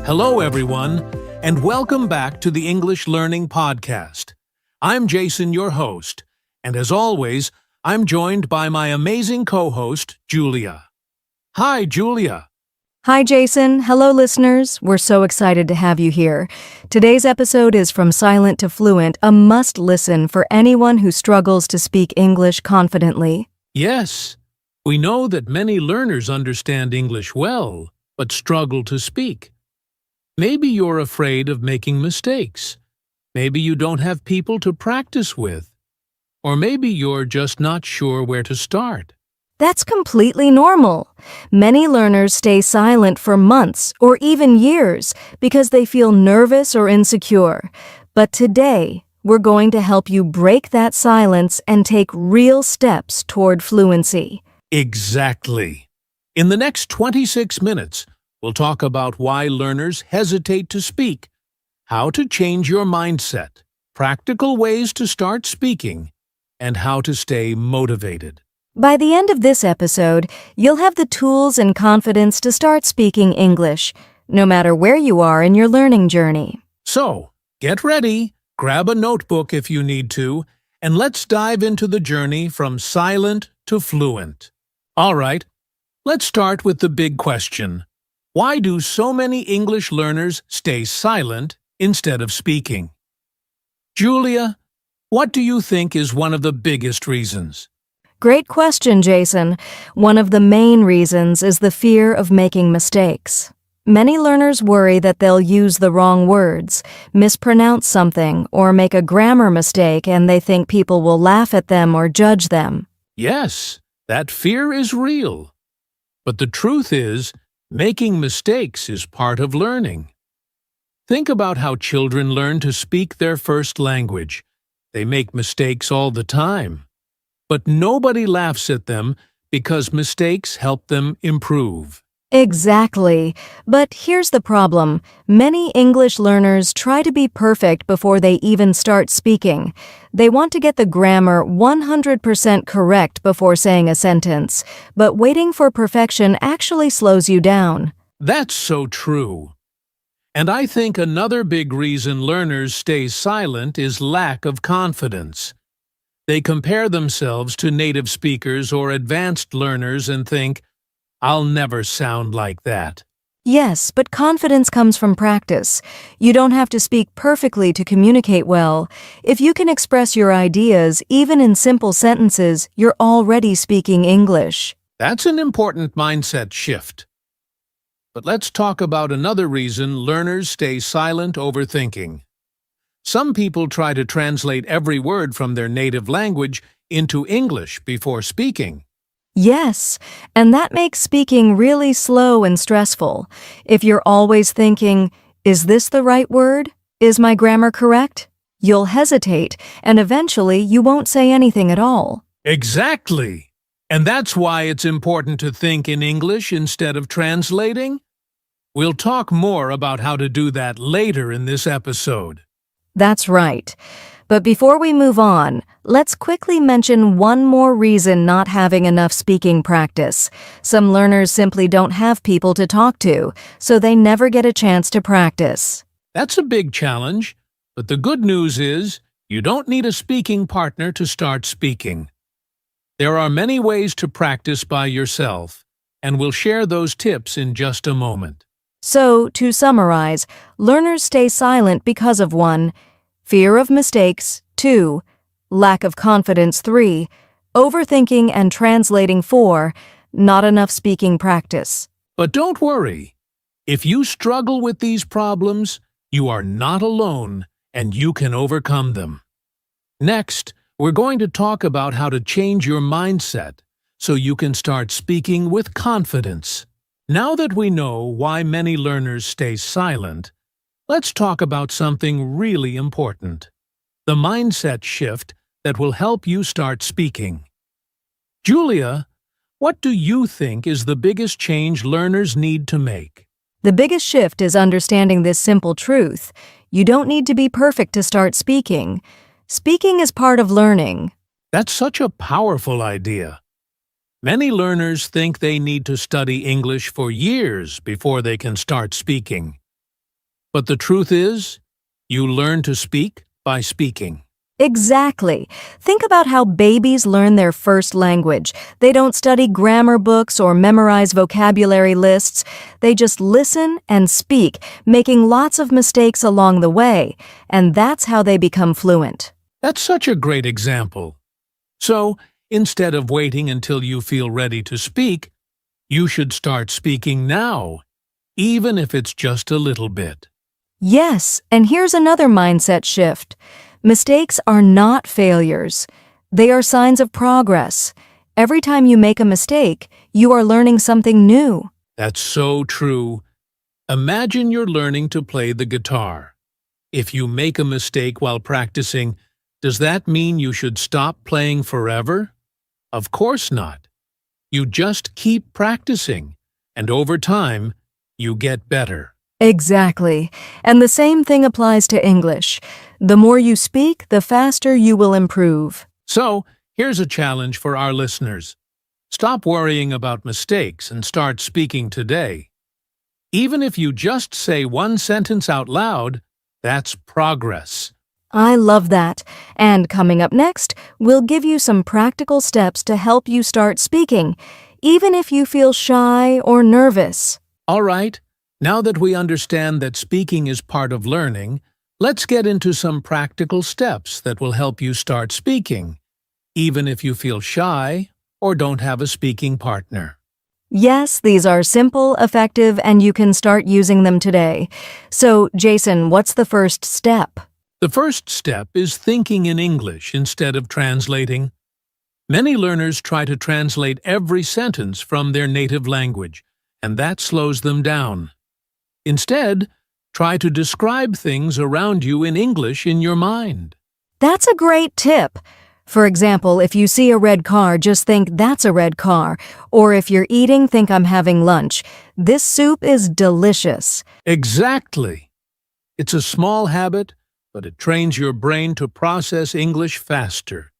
Hello, everyone, and welcome back to the English Learning Podcast. I'm Jason, your host, and as always, I'm joined by my amazing co-host, Julia. Hi, Julia. Hi, Jason. Hello, listeners. We're so excited to have you here. Today's episode is From Silent to Fluent, a must-listen for anyone who struggles to speak English confidently. Yes, we know that many learners understand English well, but struggle to speak. Maybe you're afraid of making mistakes. Maybe you don't have people to practice with. Or maybe you're just not sure where to start. That's completely normal. Many learners stay silent for months or even years because they feel nervous or insecure. But today, we're going to help you break that silence and take real steps toward fluency. Exactly. In the next 26 minutes, we'll talk about why learners hesitate to speak, how to change your mindset, practical ways to start speaking, and how to stay motivated. By the end of this episode, you'll have the tools and confidence to start speaking English, no matter where you are in your learning journey. So, get ready, grab a notebook if you need to, and let's dive into the journey from silent to fluent. All right, let's start with the big question. Why do so many English learners stay silent instead of speaking? Julia, what do you think is one of the biggest reasons? Great question, Jason. One of the main reasons is the fear of making mistakes. Many learners worry that they'll use the wrong words, mispronounce something, or make a grammar mistake, and they think people will laugh at them or judge them. Yes, that fear is real. But the truth is, making mistakes is part of learning. Think about how children learn to speak their first language. They make mistakes all the time. But nobody laughs at them because mistakes help them improve. Exactly. But here's the problem. Many English learners try to be perfect before they even start speaking. They want to get the grammar 100% correct before saying a sentence, but waiting for perfection actually slows you down. That's so true. And I think another big reason learners stay silent is lack of confidence. They compare themselves to native speakers or advanced learners and think, I'll never sound like that. Yes, but confidence comes from practice. You don't have to speak perfectly to communicate well. If you can express your ideas, even in simple sentences, you're already speaking English. That's an important mindset shift. But let's talk about another reason learners stay silent overthinking. Some people try to translate every word from their native language into English before speaking. Yes, and that makes speaking really slow and stressful. If you're always thinking, is this the right word? Is my grammar correct? You'll hesitate, and eventually you won't say anything at all. Exactly. And that's why it's important to think in English instead of translating. We'll talk more about how to do that later in this episode. That's right. But before we move on, let's quickly mention one more reason not having enough speaking practice. Some learners simply don't have people to talk to, so they never get a chance to practice. That's a big challenge, but the good news is you don't need a speaking partner to start speaking. There are many ways to practice by yourself, and we'll share those tips in just a moment. So, to summarize, learners stay silent because of 1. Fear of mistakes, 2. Lack of confidence, 3. Overthinking and translating, 4. Not enough speaking practice. But don't worry. If you struggle with these problems, you are not alone and you can overcome them. Next, we're going to talk about how to change your mindset so you can start speaking with confidence. Now that we know why many learners stay silent, let's talk about something really important: the mindset shift that will help you start speaking. Julia, what do you think is the biggest change learners need to make? The biggest shift is understanding this simple truth. You don't need to be perfect to start speaking. Speaking is part of learning. That's such a powerful idea. Many learners think they need to study English for years before they can start speaking. But the truth is, you learn to speak by speaking. Exactly. Think about how babies learn their first language. They don't study grammar books or memorize vocabulary lists. They just listen and speak, making lots of mistakes along the way. And that's how they become fluent. That's such a great example. So, instead of waiting until you feel ready to speak, you should start speaking now, even if it's just a little bit. Yes, and here's another mindset shift. Mistakes are not failures. They are signs of progress. Every time you make a mistake, you are learning something new. That's so true. Imagine you're learning to play the guitar. If you make a mistake while practicing, does that mean you should stop playing forever? Of course not. You just keep practicing, and over time, you get better. Exactly. And the same thing applies to English. The more you speak, the faster you will improve. So, here's a challenge for our listeners. Stop worrying about mistakes and start speaking today. Even if you just say one sentence out loud, that's progress. I love that. And coming up next, we'll give you some practical steps to help you start speaking, even if you feel shy or nervous. All right, now that we understand that speaking is part of learning, let's get into some practical steps that will help you start speaking, even if you feel shy or don't have a speaking partner. Yes, these are simple, effective, and you can start using them today. So, Jason, what's the first step? The first step is thinking in English instead of translating. Many learners try to translate every sentence from their native language, and that slows them down. Instead, try to describe things around you in English in your mind. That's a great tip. For example, if you see a red car, just think that's a red car. Or if you're eating, think I'm having lunch. This soup is delicious. Exactly. It's a small habit, but it trains your brain to process English faster.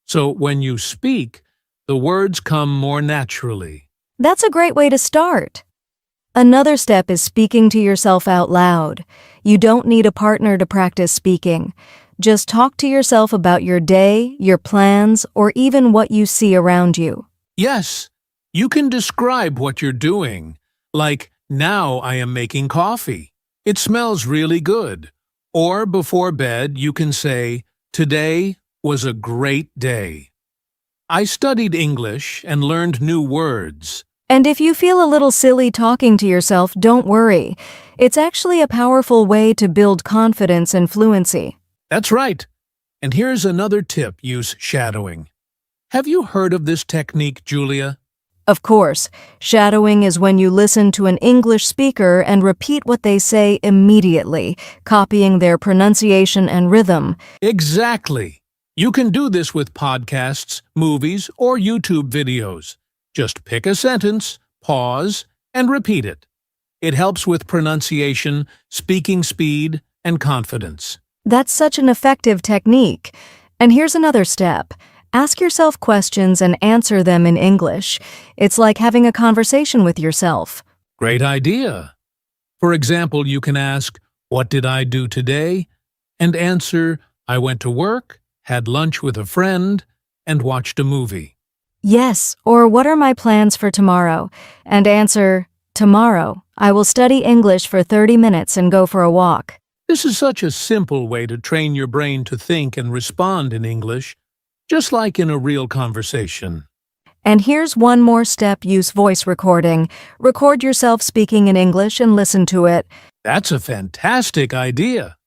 So when you speak, the words come more naturally. That's a great way to start. Another step is speaking to yourself out loud. You don't need a partner to practice speaking. Just talk to yourself about your day, your plans, or even what you see around you. Yes, you can describe what you're doing, like, now I am making coffee. It smells really good. Or before bed, you can say, today was a great day. I studied English and learned new words. And if you feel a little silly talking to yourself, don't worry. It's actually a powerful way to build confidence and fluency. That's right. And here's another tip: use shadowing. Have you heard of this technique, Julia? Of course, shadowing is when you listen to an English speaker and repeat what they say immediately, copying their pronunciation and rhythm. Exactly. You can do this with podcasts, movies, or YouTube videos. Just pick a sentence, pause, and repeat it. It helps with pronunciation, speaking speed, and confidence. That's such an effective technique. And here's another step. Ask yourself questions and answer them in English. It's like having a conversation with yourself. Great idea. For example, you can ask, "What did I do today?" and answer, "I went to work, had lunch with a friend, and watched a movie." Yes, or what are my plans for tomorrow? And answer, tomorrow, I will study English for 30 minutes and go for a walk. This is such a simple way to train your brain to think and respond in English, just like in a real conversation. And here's one more step: use voice recording. Record yourself speaking in English and listen to it. That's a fantastic idea.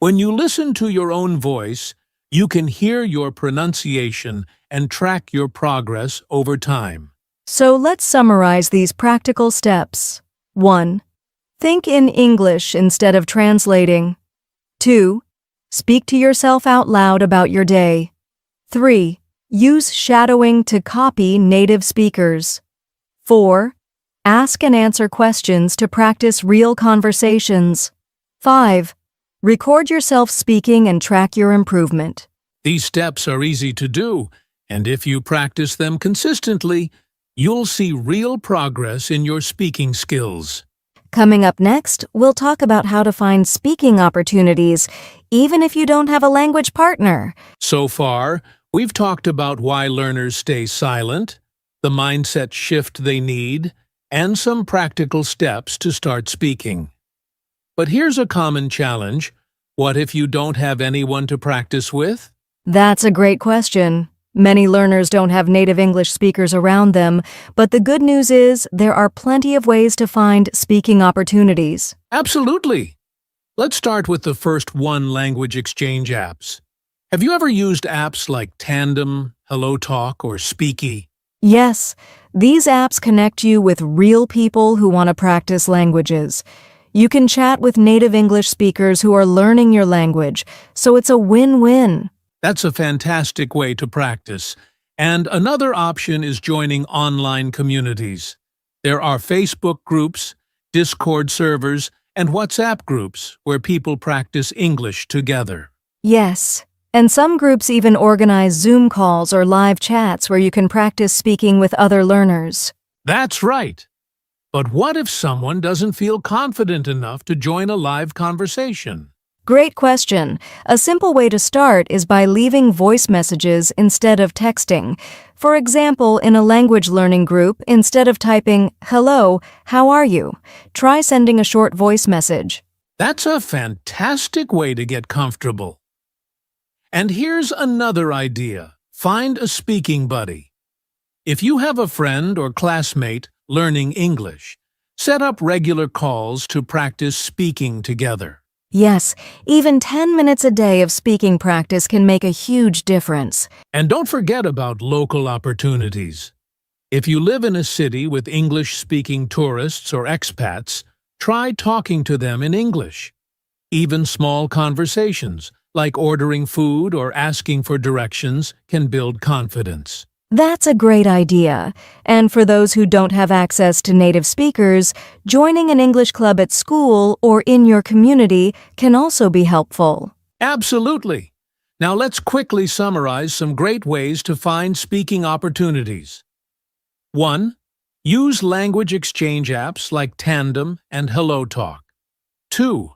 When you listen to your own voice, you can hear your pronunciation and track your progress over time. So let's summarize these practical steps. 1. Think in English instead of translating. 2. Speak to yourself out loud about your day. 3. Use shadowing to copy native speakers. 4. Ask and answer questions to practice real conversations. 5. Record yourself speaking and track your improvement. These steps are easy to do, and if you practice them consistently, you'll see real progress in your speaking skills. Coming up next, we'll talk about how to find speaking opportunities, even if you don't have a language partner. So far, we've talked about why learners stay silent, the mindset shift they need, and some practical steps to start speaking. But here's a common challenge. What if you don't have anyone to practice with? That's a great question. Many learners don't have native English speakers around them, but the good news is there are plenty of ways to find speaking opportunities. Absolutely. Let's start with the first one language exchange apps. Have you ever used apps like Tandem, HelloTalk, or Speaky? Yes, these apps connect you with real people who want to practice languages. You can chat with native English speakers who are learning your language, so it's a win-win. That's a fantastic way to practice. And another option is joining online communities. There are Facebook groups, Discord servers, and WhatsApp groups where people practice English together. Yes, and some groups even organize Zoom calls or live chats where you can practice speaking with other learners. That's right. But what if someone doesn't feel confident enough to join a live conversation? Great question. A simple way to start is by leaving voice messages instead of texting. For example, in a language learning group, instead of typing, "Hello, how are you?" try sending a short voice message. That's a fantastic way to get comfortable. And here's another idea. Find a speaking buddy. If you have a friend or classmate learning English, set up regular calls to practice speaking together. Yes, even 10 minutes a day of speaking practice can make a huge difference. And don't forget about local opportunities. If you live in a city with English-speaking tourists or expats, try talking to them in English. Even small conversations, like ordering food or asking for directions, can build confidence. That's a great idea. And for those who don't have access to native speakers, joining an English club at school or in your community can also be helpful. Absolutely. Now let's quickly summarize some great ways to find speaking opportunities. 1. Use language exchange apps like Tandem and HelloTalk. 2.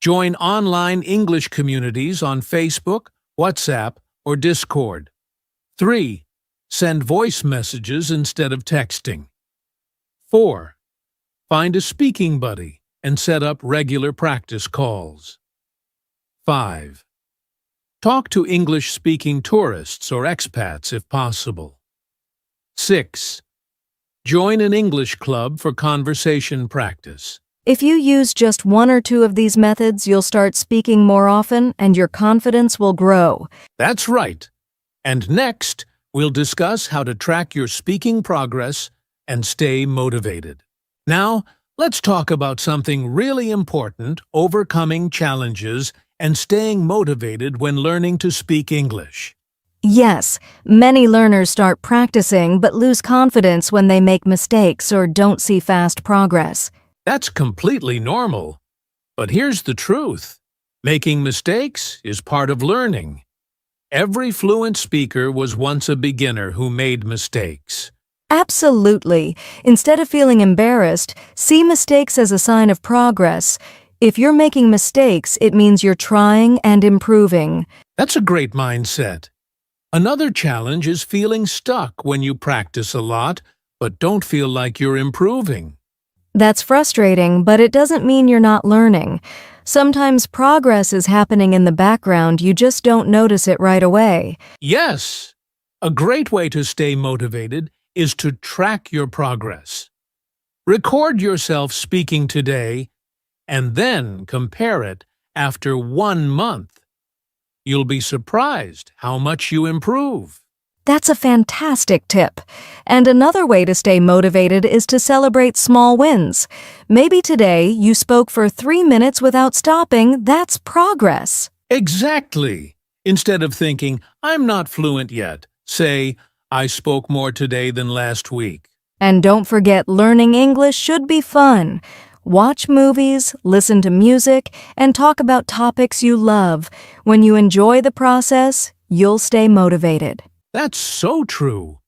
Join online English communities on Facebook, WhatsApp, or Discord. 3. Send voice messages instead of texting. 4. Find a speaking buddy and set up regular practice calls. 5. Talk to English-speaking tourists or expats if possible. 6. Join an English club for conversation practice. If you use just one or two of these methods, you'll start speaking more often and your confidence will grow. That's right. And next, we'll discuss how to track your speaking progress and stay motivated. Now, let's talk about something really important: overcoming challenges and staying motivated when learning to speak English. Yes, many learners start practicing but lose confidence when they make mistakes or don't see fast progress. That's completely normal. But here's the truth. Making mistakes is part of learning. Every fluent speaker was once a beginner who made mistakes. Absolutely. Instead of feeling embarrassed, see mistakes as a sign of progress. If you're making mistakes, it means you're trying and improving. That's a great mindset. Another challenge is feeling stuck when you practice a lot, but don't feel like you're improving. That's frustrating, but it doesn't mean you're not learning. Sometimes progress is happening in the background, you just don't notice it right away. Yes! A great way to stay motivated is to track your progress. Record yourself speaking today and then compare it after 1 month. You'll be surprised how much you improve. That's a fantastic tip. And another way to stay motivated is to celebrate small wins. Maybe today you spoke for 3 minutes without stopping. That's progress. Exactly. Instead of thinking, "I'm not fluent yet," say, "I spoke more today than last week." And don't forget, learning English should be fun. Watch movies, listen to music, and talk about topics you love. When you enjoy the process, you'll stay motivated. That's so true.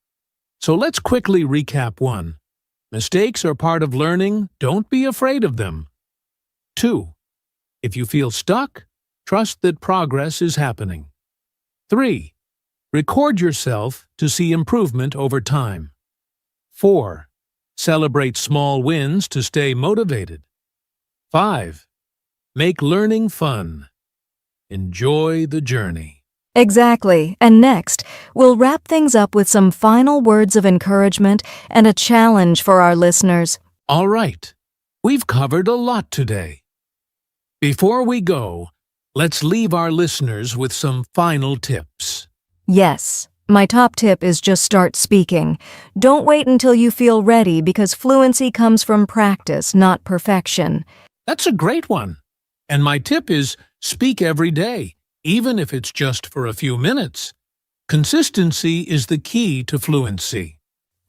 So let's quickly recap 1. Mistakes are part of learning. Don't be afraid of them. 2. If you feel stuck, trust that progress is happening. 3. Record yourself to see improvement over time. 4. Celebrate small wins to stay motivated. 5. Make learning fun. Enjoy the journey. Exactly. And next, we'll wrap things up with some final words of encouragement and a challenge for our listeners. All right, we've covered a lot today. Before we go, let's leave our listeners with some final tips. Yes, my top tip is just start speaking. Don't wait until you feel ready because fluency comes from practice, not perfection. That's a great one. And my tip is speak every day, even if it's just for a few minutes. Consistency is the key to fluency.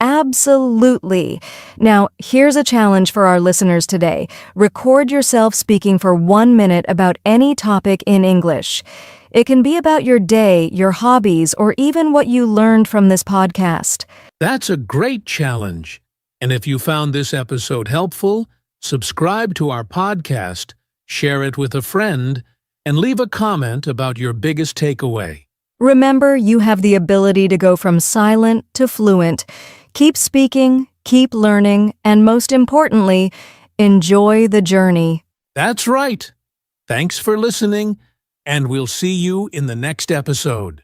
Absolutely. Now, here's a challenge for our listeners today. Record yourself speaking for 1 minute about any topic in English. It can be about your day, your hobbies, or even what you learned from this podcast. That's a great challenge. And if you found this episode helpful, subscribe to our podcast, share it with a friend, and leave a comment about your biggest takeaway. Remember, you have the ability to go from silent to fluent. Keep speaking, keep learning, and most importantly, enjoy the journey. That's right. Thanks for listening, and we'll see you in the next episode.